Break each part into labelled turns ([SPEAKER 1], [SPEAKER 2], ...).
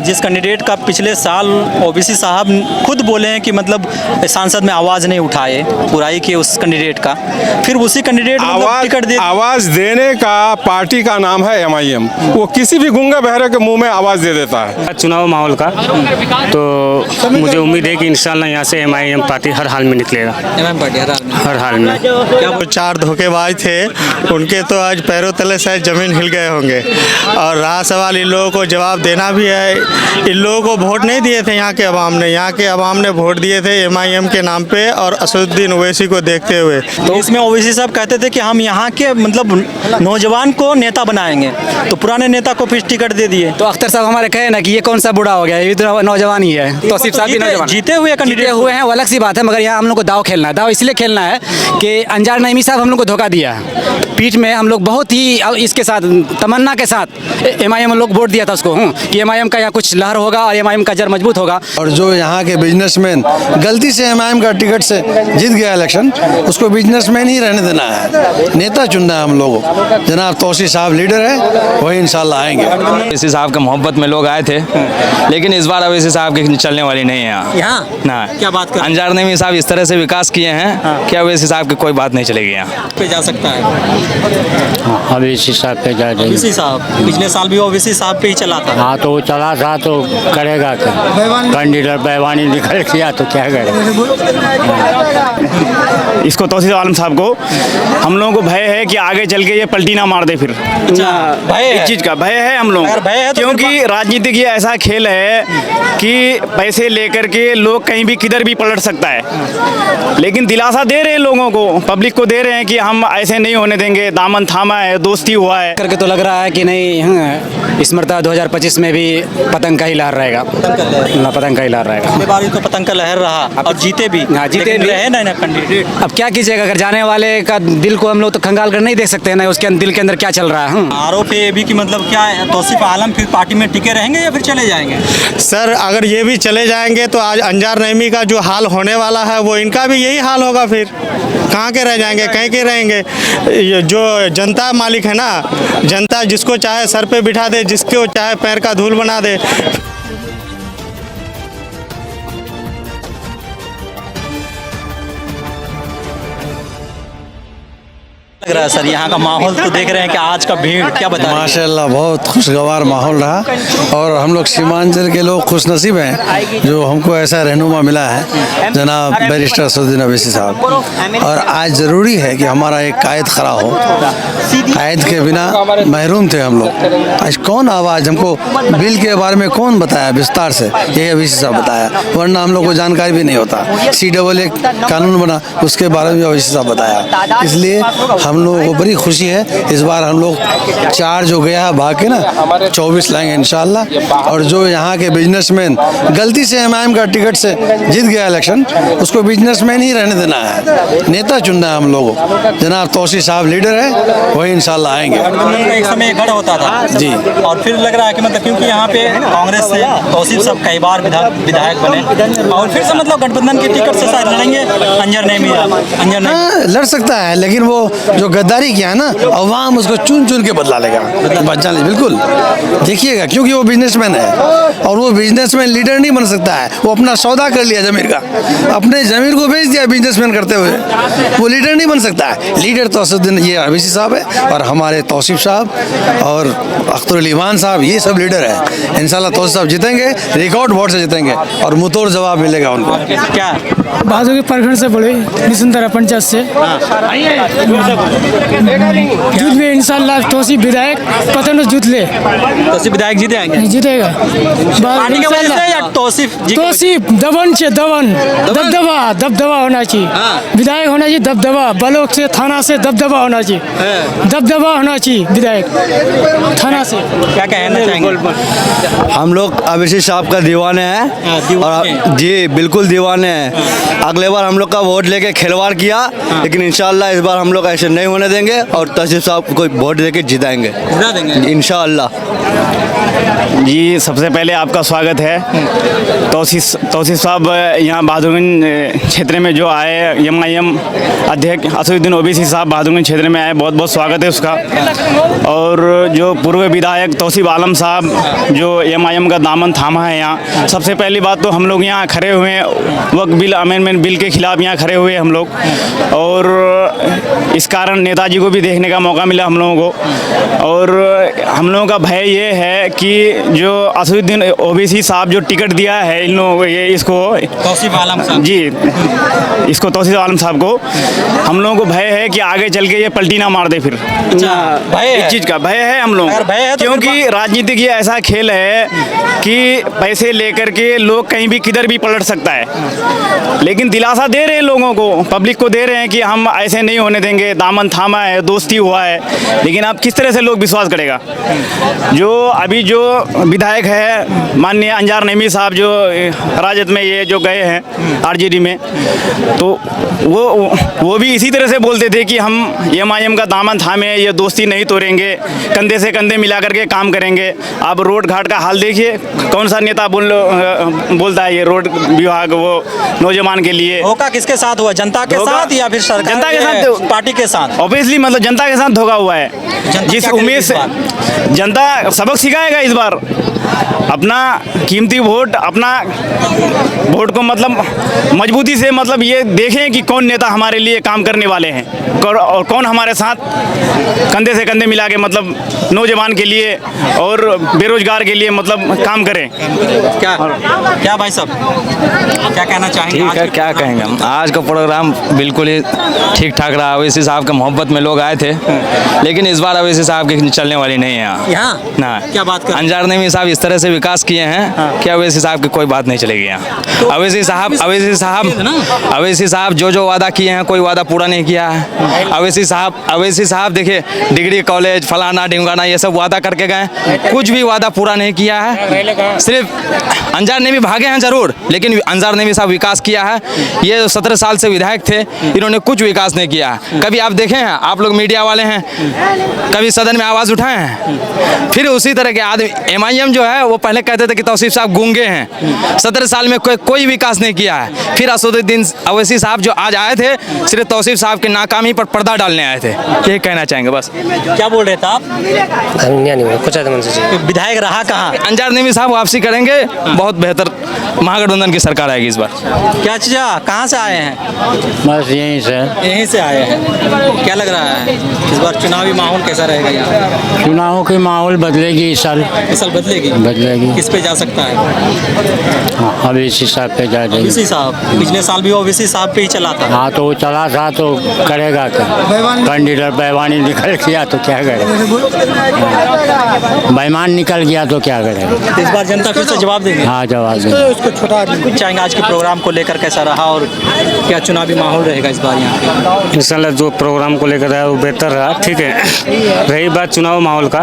[SPEAKER 1] जिस कैंडिडेट का पिछले साल ओबीसी साहब खुद बोले हैं कि मतलब सांसद में आवाज़ नहीं उठाए, बुराई की उस कैंडिडेट का, फिर उसी कैंडिडेट मतलब टिकट दे।
[SPEAKER 2] आवाज़ देने का पार्टी का नाम है एमआईएम। वो किसी भी गूंगे बहरे के मुंह में आवाज़ दे देता है।
[SPEAKER 3] चुनाव माहौल का तो मुझे उम्मीद है कि इंशाल्लाह यहाँ से एमआईएम पार्टी हर हाल में निकलेगा।
[SPEAKER 1] एमआईएम पार्टी
[SPEAKER 3] हर हाल में।
[SPEAKER 4] क्या चार धोखेबाज थे, उनके तो आज पैरों तले शायद जमीन हिल गए होंगे। और रहा सवाल इन लोगों को जवाब देना भी है। इन लोगों को वोट नहीं दिए थे यहाँ के अवाम ने, यहाँ के अवाम ने वोट दिए थे एमआईएम के नाम पे और असदुद्दीन ओवैसी को देखते हुए।
[SPEAKER 1] तो इसमें ओवैसी साहब कहते थे कि हम यहाँ के मतलब नौजवान को नेता बनाएंगे, तो पुराने नेता को फिर टिकट दे दिए।
[SPEAKER 5] तो अख्तर साहब हमारे कहे ना कि ये कौन सा बूढ़ा हो गया, ये तो नौजवान ही है। तौसीफ साहब भी नौजवान
[SPEAKER 1] जीते हुए
[SPEAKER 5] जीते हुए हैं, वो अलग सी बात है, मगर यहाँ हम लोग को दाव खेलना है। दाव इसलिए खेलना है कि अंजार नईमी साहब हम लोग को धोखा दिया है। पीठ में हम लोग बहुत ही इसके साथ तमन्ना के साथ एमआईएम लोग वोट दिया था उसको कि एमआईएम का यहाँ कुछ लहर होगा और एमआईएम का जड़ मजबूत होगा।
[SPEAKER 6] और जो यहाँ के बिजनेसमैन गलती से एमआईएम का टिकट से जीत गया इलेक्शन, उसको बिजनेसमैन ही रहने देना है, नेता चुनना है हम लोगों को। जनाब तौसीफ साहब लीडर है, वही इंशाल्लाह आएंगे।
[SPEAKER 7] ओवैसी साहब के मोहब्बत में लोग आए थे, लेकिन इस बार ओवैसी साहब की चलने वाली नहीं है
[SPEAKER 1] यहाँ
[SPEAKER 7] ना।
[SPEAKER 1] क्या बात कर
[SPEAKER 7] अंजार नईमी साहब इस तरह से विकास किए हैं कि ओवैसी साहब की कोई बात नहीं चलेगी यहाँ
[SPEAKER 1] पे जा सकता है।
[SPEAKER 3] ओवैसी साहब पे जा जाएगी।
[SPEAKER 1] ओवैसी साहब पिछले साल भी ओवैसी साहब पे ही चला था।
[SPEAKER 3] हाँ तो वो चला था तो करेगा क्या, कैंडिडेट बेईमानी निकल किया तो क्या करेगा।
[SPEAKER 8] इसको तौसीफ आलम साहब को हम लोगों को भय है कि आगे चल के ये पलटी ना मार दे फिर।
[SPEAKER 1] भय
[SPEAKER 8] इस चीज़ का भय है हम लोग, क्योंकि राजनीतिक ये ऐसा खेल है कि पैसे लेकर के लोग कहीं भी किधर भी पलट सकता है। लेकिन दिलासा दे रहे हैं लोगों को, पब्लिक को दे रहे हैं कि हम ऐसे नहीं होने देंगे, दामन थामा है, दोस्ती हुआ है
[SPEAKER 5] करके तो लग रहा है कि नहीं, इस मरतबा 2025 में भी पतंग का ही लहर रहेगा। पतंग का ही लहर रहेगा।
[SPEAKER 1] पिछली बार तो पतंग का लहर रहा और जीते भी।
[SPEAKER 5] हाँ, जीते भी
[SPEAKER 1] रहे ना कैंडिडेट।
[SPEAKER 5] अब क्या कीजिएगा, अगर जाने वाले का दिल को हम लोग तो खंगाल कर नहीं देख सकते हैं ना, उसके दिल के अंदर क्या चल रहा है।
[SPEAKER 1] आरोप है ये भी कि मतलब क्या है, तौसीफ आलम फिर पार्टी में टिके रहेंगे या फिर चले जाएंगे?
[SPEAKER 4] सर अगर ये भी चले जाएंगे तो आज अंजार नईमी का जो हाल होने वाला है वो इनका भी यही हाल होगा। फिर कहाँ के रह जाएंगे, कहीं के रहेंगे। ये जो जनता मालिक है ना, जनता जिसको चाहे सर पे बिठा दे, जिसको चाहे पैर का धूल बना दे।
[SPEAKER 1] लग रहा है सर यहाँ का माहौल तो देख रहे हैं कि आज का भीड़ क्या बता रही है?
[SPEAKER 6] माशाल्लाह बहुत खुशगवार माहौल रहा और हम लोग सीमांचल के लोग खुशनसीब हैं जो हमको ऐसा रहनुमा मिला है जनाब बैरिस्टर असदुद्दीन ओवैसी साहब। और आज ज़रूरी है कि हमारा एक कायद खड़ा हो, कायद के बिना महरूम थे हम लोग। आज कौन आवाज़ हमको बिल के बारे में कौन बताया विस्तार से, यही ओवैसी साहब बताया, वरना हम लोग को जानकारी भी नहीं होता। CAA कानून बना, उसके बारे में ओवैसी साहब बताया। इसलिए हम लोगों को बड़ी खुशी है। इस बार हम लोग 4 जो गया है भाग के ना 24 लाएंगे इंशाल्लाह। और जो यहाँ के बिजनेसमैन गलती से एमआईएम का टिकट से जीत गया इलेक्शन, उसको बिजनेसमैन ही रहने देना है, नेता चुनना है हम लोगों को। जनाब तौसीफ साहब लीडर है, वही इंशाल्लाह आएंगे।
[SPEAKER 1] एक समय गढ़ होता था
[SPEAKER 6] जी,
[SPEAKER 1] और फिर लग रहा है कि मतलब क्योंकि यहाँ पे कांग्रेस से तौसीफ साहब कई बार विधायक बने और फिर से मतलब गठबंधन की टिकट से शायद लड़ेंगे अंजार नईमी।
[SPEAKER 6] लड़ सकता है, लेकिन वो जो गद्दारी किया है ना, अवाम उसको चुन चुन के बदला लेगा। बिल्कुल देखिएगा, क्योंकि वो बिजनेसमैन है और वो बिजनेसमैन लीडर नहीं बन सकता है। वो अपना सौदा कर लिया जमीर का, अपने जमीर को बेच दिया बिजनेसमैन करते हुए, वो लीडर नहीं बन सकता है। लीडर तो असदुद्दीन ये ओवैसी साहब है और हमारे तौसीफ साहब और अख्तर ईमान साहब, ये सब लीडर है। इंशाल्लाह तौसीफ साहब जीतेंगे, रिकॉर्ड वोट से जीतेंगे और मुतोड़ जवाब मिलेगा उनको।
[SPEAKER 1] क्या
[SPEAKER 9] बहादुर प्रखंड से बोले निसुंदरा पंचायत से जीत ले इंशाल्लाह। तौसीफ विधायक पता जीत ले,
[SPEAKER 1] तौसीफ विधायक जीते आएंगे,
[SPEAKER 9] जीतेगा
[SPEAKER 1] पार्टी के वजह से या तौसीफ जी?
[SPEAKER 9] तौसीफ दबन से दबन, दबदबा होना चाहिए। विधायक होना चाहिए दबदबा, ब्लॉक से थाना से दबदबा होना चाहिए, दबदबा होना चाहिए विधायक थाना से।
[SPEAKER 1] क्या कहना चाहेंगे?
[SPEAKER 4] हम लोग ओवैसी साहब का दीवाने हैं और जी बिल्कुल दीवाने हैं। अगले बार हम लोग का वोट लेके खिलवाड़ किया, लेकिन इंशाल्लाह इस बार हम लोग ऐसे नहीं नहीं होने देंगे और तहसील साहब को वोट देके जिताएंगे इंशाअल्लाह।
[SPEAKER 8] जी सबसे पहले आपका स्वागत है। तौसीफ साहब यहाँ बहादुरगंज क्षेत्र में जो आए, एमआईएम अध्यक्ष असदुद्दीन ओवैसी साहब बहादुरगंज क्षेत्र में आए, बहुत बहुत स्वागत है उसका। और जो पूर्व विधायक तौसीफ आलम साहब जो एमआईएम का दामन थामा है यहाँ, सबसे पहली बात तो हम लोग यहाँ खड़े हुए हैं वक्त बिल अमेंडमेंट बिल के खिलाफ यहाँ खड़े हुए हम लोग, और इस कारण नेताजी को भी देखने का मौका मिला हम लोगों को। और हम लोगों का भय ये है कि जो असदुद्दीन ओवैसी साहब जो टिकट दिया है इन लोगों ये इसको
[SPEAKER 1] तौसीफ आलम साहब
[SPEAKER 8] जी, इसको तौसीफ आलम साहब को, हम लोगों को भय है कि आगे चल के ये पलटी ना मार दे फिर।
[SPEAKER 1] भय
[SPEAKER 8] इस चीज़ का भय है हम लोग, क्योंकि राजनीतिक ये ऐसा खेल है कि पैसे लेकर के लोग कहीं भी किधर भी पलट सकता है। लेकिन दिलासा दे रहे हैं लोगों को, पब्लिक को दे रहे हैं कि हम ऐसे नहीं होने देंगे, दामन थामा है, दोस्ती हुआ है। लेकिन अब किस तरह से लोग विश्वास करेगा? जो अभी जो विधायक है माननीय अंजार नईमी साहब जो राजद में ये जो गए हैं आरजेडी में, तो वो भी इसी तरह से बोलते थे कि हम एमआईएम का दामन थामे, ये दोस्ती नहीं तोड़ेंगे, कंधे से कंधे मिला करके काम करेंगे। अब रोड घाट का हाल देखिए, कौन सा नेता बोलता है ये रोड विभाग वो नौजवान के लिए।
[SPEAKER 1] धोखा किसके साथ हुआ, जनता के साथ या फिर सरकार
[SPEAKER 8] जनता के साथ,
[SPEAKER 1] पार्टी के साथ?
[SPEAKER 8] ऑब्वियसली मतलब जनता के साथ धोखा हुआ है। जिस उम्मीद से जनता सबक सिखाएगा इस बार, अपना कीमती वोट, अपना वोट को मतलब मजबूती से मतलब ये देखें कि कौन नेता हमारे लिए काम करने वाले हैं और कौन हमारे साथ कंधे से कंधे मिला के मतलब नौजवान के लिए और बेरोजगार के लिए मतलब काम करें।
[SPEAKER 1] क्या भाई साहब क्या कहना चाहेंगे?
[SPEAKER 7] ठीक है, क्या कहेंगे हम। आज का प्रोग्राम बिल्कुल ही ठीक ठाक रहा। ओवैसी साहब के मोहब्बत में लोग आए थे, लेकिन इस बार ओवैसी साहब की चलने वाली नहीं है यहाँ ना।
[SPEAKER 1] क्या बात कर?
[SPEAKER 7] अंजार नईमी साहब इस तरह से विकास किए हैं कि ओवैसी साहब की कोई बात नहीं चलेगी यहाँ। ओवैसी साहब जो वादा किए हैं कोई वादा पूरा नहीं किया है। ओवैसी साहब देखिए डिग्री कॉलेज फलाना ढिमकाना ये सब वादा करके गए, कुछ भी वादा पूरा नहीं किया है। सिर्फ अंजार नईमी भागे हैं जरूर, लेकिन अंजार नईमी साहब विकास किया है। ये 17 साल से विधायक थे, इन्होंने कुछ विकास नहीं किया है। कभी आप देखे हैं, आप लोग मीडिया वाले हैं, कभी सदन में आवाज़ उठाए हैं? फिर उसी तरह के आदमी एमआईएम जो है वो पहले कहते थे कि तौसीफ साहब गूंगे हैं, 17 साल में कोई विकास नहीं किया है। फिर असदुद्दीन ओवैसी साहब जो आज आए थे, सिर्फ तौसीफ साहब की नाकामी पर पर्दा डालने आए थे। यही कहना चाहेंगे बस।
[SPEAKER 1] क्या बोल रहे थे आप? विधायक रहा कहाँ?
[SPEAKER 7] अंजार नईमी साहब वापसी करेंगे, बहुत बेहतर महागठबंधन की सरकार आएगी इस बार।
[SPEAKER 1] क्या चीज़ा कहाँ से आए हैं?
[SPEAKER 5] बस यहीं से
[SPEAKER 1] आए हैं। क्या लग रहा है इस बार चुनावी माहौल कैसा रहेगा यहाँ?
[SPEAKER 5] चुनावों के माहौल बदलेगी इस साल
[SPEAKER 1] बदलेगी। किस पे जा सकता है?
[SPEAKER 5] ओवैसी साहब पे जा रही।
[SPEAKER 1] ओवैसी साहब पिछले साल भी ओवैसी साहब पे ही चला था।
[SPEAKER 5] हाँ तो वो चला था तो करेगा क्या? कैंडिडेट बेईमानी निकल गया तो क्या करेगा? बेईमान निकल गया तो क्या करेगा?
[SPEAKER 1] इस बार जनता फिर से जवाब देंगे।
[SPEAKER 5] हाँ जवाब देंगे।
[SPEAKER 1] कुछ चाहेंगे आज के प्रोग्राम को लेकर कैसा रहा और क्या चुनावी माहौल रहेगा इस बार यहाँ?
[SPEAKER 3] इंशाल्लाह जो प्रोग्राम को लेकर आया वो बेहतर रहा। ठीक है, रही बात चुनाव माहौल का,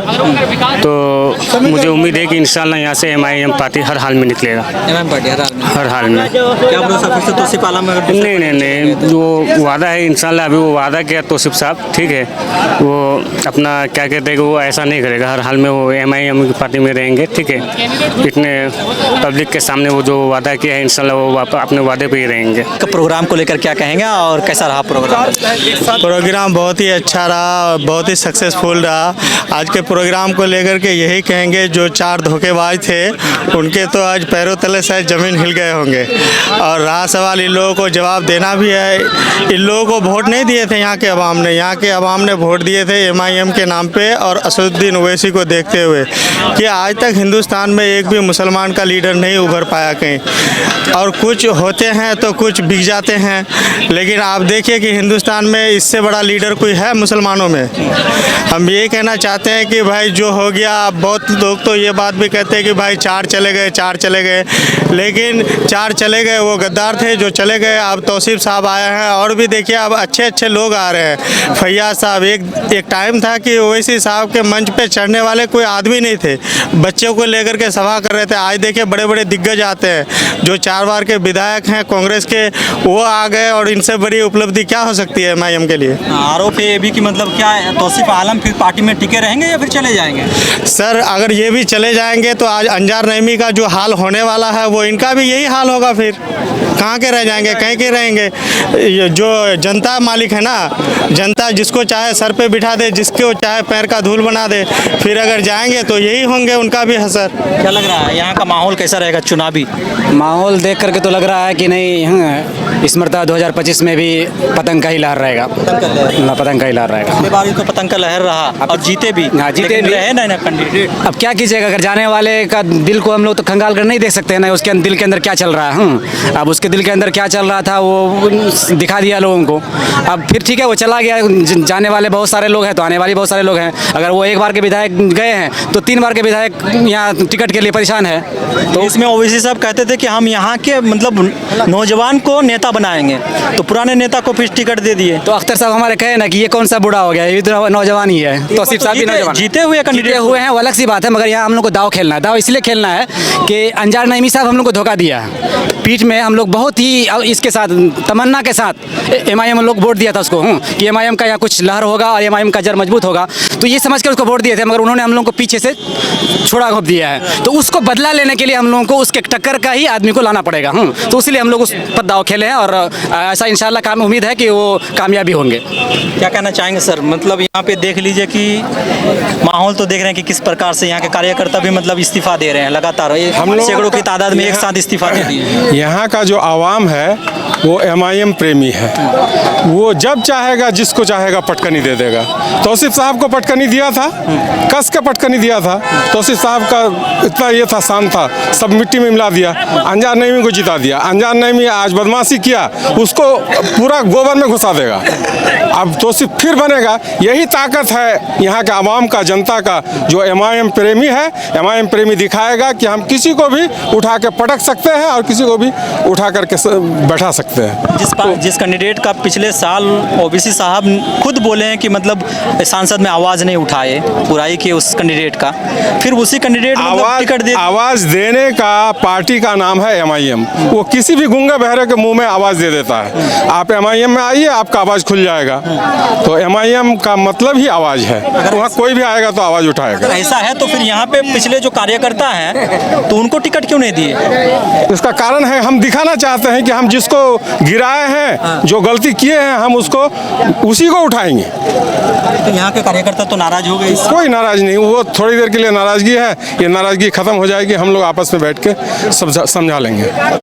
[SPEAKER 3] तो मुझे उम्मीद है कि इंशाल्लाह यहाँ से एमआईएम पार्टी हर हाल में निकलेगा।
[SPEAKER 1] एमआईएम पार्टी
[SPEAKER 3] हर हाल में।
[SPEAKER 1] क्या भरोसा फिर से तौसीफ आलम में?
[SPEAKER 3] नहीं, वो वादा है इंशाल्लाह। अभी वो वादा किया तौसीफ साहब, ठीक है, वो अपना क्या कहते हैं कि वो ऐसा नहीं करेगा। हर हाल में वो एमआईएम की पार्टी में रहेंगे। ठीक है, इतने पब्लिक के सामने वो जो वादा किया है इंशाल्लाह वो अपने वादे पे ही रहेंगे।
[SPEAKER 1] प्रोग्राम को लेकर क्या कहेंगे और कैसा रहा प्रोग्राम?
[SPEAKER 4] प्रोग्राम बहुत ही अच्छा रहा, बहुत ही सक्सेसफुल रहा। आज के प्रोग्राम को लेकर के यही कहेंगे, जो 4 धोखेबाज थे उनके तो आज पैरों तले शायद ज़मीन हिल गए होंगे। और रहा सवाल इन लोगों को जवाब देना भी है। इन लोगों को वोट नहीं दिए थे यहाँ के अवाम ने, यहाँ के अवाम ने वोट दिए थे एमआईएम के नाम पे और असदुद्दीन ओवैसी को देखते हुए कि आज तक हिंदुस्तान में एक भी मुसलमान का लीडर नहीं उभर पाया कहीं। और कुछ होते हैं तो कुछ बिक जाते हैं, लेकिन आप देखिए कि हिंदुस्तान में इससे बड़ा लीडर कोई है मुसलमानों में? हम ये कहना चाहते हैं कि भाई जो हो गया, बहुत लोग तो ये बात भी कहते हैं कि भाई 4 चले गए, लेकिन 4 चले गए वो गद्दार थे जो चले गए। अब तौसीफ साहब आए हैं और भी देखिए अब अच्छे लोग आ रहे हैं। फैयाज साहब, एक टाइम था कि ओवैसी साहब के मंच पे चढ़ने वाले कोई आदमी नहीं थे, बच्चों को लेकर के सभा कर रहे थे। आज देखिए बड़े बड़े दिग्गज आते हैं, जो 4 बार के विधायक हैं कांग्रेस के, वो आ गए। और इनसे बड़ी उपलब्धि क्या हो सकती है एमआईएम के लिए?
[SPEAKER 1] आरोप है ये भी कि मतलब क्या है, तौसीफ आलम फिर पार्टी में टिके रहेंगे या फिर चले जाएंगे?
[SPEAKER 4] सर अगर ये भी चले जाएंगे तो आज अंजार नईमी का जो हाल होने वाला है वो इनका भी यही हाल होगा। फिर कहाँ के रह जाएंगे, कहीं के रहेंगे। ये जो जनता मालिक है ना, जनता जिसको चाहे सर पे बिठा दे, जिसको चाहे पैर का धूल बना दे, फिर अगर जाएंगे तो यही होंगे उनका भी असर।
[SPEAKER 1] क्या लग रहा है यहाँ का माहौल कैसा रहेगा चुनावी?
[SPEAKER 5] माहौल देख करके तो लग रहा है कि नहीं, इस मरतबा 2025 में भी पतंग का ही लहर रहेगा। पतंग का ही लहर रहेगा।
[SPEAKER 1] पिछले बार तो पतंग का लहर रहा और जीते भी।
[SPEAKER 5] हाँ, जीते
[SPEAKER 1] लेकिन
[SPEAKER 5] भी।
[SPEAKER 1] रहे ना कैंडिडेट।
[SPEAKER 5] अब क्या कीजिएगा, अगर जाने वाले का दिल को हम लोग तो खंगाल कर नहीं देख सकते हैं ना, उसके दिल के अंदर क्या चल रहा है। अब उसके दिल के अंदर क्या चल रहा था वो दिखा दिया लोगों को। अब फिर ठीक है, वो चला गया। जाने वाले बहुत सारे लोग हैं तो आने वाले बहुत सारे लोग हैं। अगर वो एक बार के विधायक गए हैं तो 3 बार के विधायक यहाँ टिकट के लिए परेशान है।
[SPEAKER 1] तो इसमें ओवैसी साहब कहते थे कि हम यहाँ के मतलब नौजवान को नेता बनाएंगे, तो पुराने नेता को फिर टिकट दे दिए।
[SPEAKER 5] तो अख्तर साहब हमारे कहे ना कि ये कौन सा बूढ़ा हो गया, ये तो नौजवान ही है। तौसीफ साहब भी नौजवान
[SPEAKER 1] जीते हुए
[SPEAKER 5] जीते हुए हैं, वो अलग सी बात है। मगर यहाँ हम लोग को दाव खेलना है। दाव इसलिए खेलना है कि अंजार नईमी साहब हम लोग को धोखा दिया। पीठ में हम लोग बहुत ही इसके साथ तमन्ना के साथ MIM लोग वोट दिया था उसको कि MIM का यहाँ कुछ लहर होगा और MIM का जड़ मजबूत होगा, तो ये समझ के उसको वोट दिए थे। मगर उन्होंने हम लोग को पीछे से छोड़ा घोप दिया है। तो उसको बदला लेने के लिए हम लोगों को उसके टक्कर का ही आदमी को लाना पड़ेगा। तो इसलिए हम लोग उस पर दाव खेले हैं और ऐसा इंशाल्लाह काम उम्मीद है कि वो कामयाबी होंगे।
[SPEAKER 1] क्या कहना चाहेंगे सर? मतलब यहाँ पे देख लीजिए कि माहौल तो देख रहे हैं कि किस प्रकार से यहाँ के कार्यकर्ता भी मतलब इस्तीफा दे रहे हैं लगातार।
[SPEAKER 2] हम लोग
[SPEAKER 1] सैकड़ों की तादाद में एक साथ इस्तीफा दे दिए।
[SPEAKER 2] यहाँ का जो आवाम है वो MIM प्रेमी है। वो जब चाहेगा जिसको चाहेगा पटकनी दे देगा। तौसीफ साहब को पटकनी दिया था, कस के पटकनी दिया था। तौसीफ साहब का इतना ये था, शान था, सब मिट्टी में मिला दिया। अंजार नईमी को जिता दिया। अंजार नईमी आज बदमाशी किया, उसको पूरा गोबर में घुसा देगा। अब तौसीफ फिर बनेगा। यही ताकत है यहाँ के आवाम का, जनता का। जो MIM प्रेमी है, MIM प्रेमी दिखाएगा कि हम किसी को भी उठा के पटक सकते हैं और किसी को भी उठा करके बैठा सकते हैं।
[SPEAKER 1] जिस कैंडिडेट का पिछले साल ओबीसी साहब खुद बोले हैं कि मतलब सांसद में आवाज़ नहीं उठाए, बुराई की उस कैंडिडेट का, फिर उसी कैंडिडेट टिकट दे।
[SPEAKER 2] आवाज़ देने का पार्टी का नाम है MIM। वो किसी भी गूंगे बहरे के मुंह में आवाज़ दे देता है। आप MIM में आइए, आपका आवाज़ खुल जाएगा। तो MIM का मतलब ही आवाज़ है। अगर वहाँ कोई भी आएगा तो आवाज़ उठाएगा।
[SPEAKER 1] अगर ऐसा है तो फिर यहाँ पे पिछले जो कार्यकर्ता हैं तो उनको टिकट क्यों नहीं दिए?
[SPEAKER 2] इसका कारण है हम दिखाना चाहते हैं कि हम जिसको गिराए हैं, जो गलती किए हैं, हम उसको उसी को उठाएंगे।
[SPEAKER 1] तो यहाँ के कार्यकर्ता तो नाराज हो गए।
[SPEAKER 2] कोई नाराज नहीं, वो थोड़ी देर के लिए नाराजगी है। ये नाराजगी खत्म हो जाएगी, हम लोग आपस में बैठ के सब समझा लेंगे।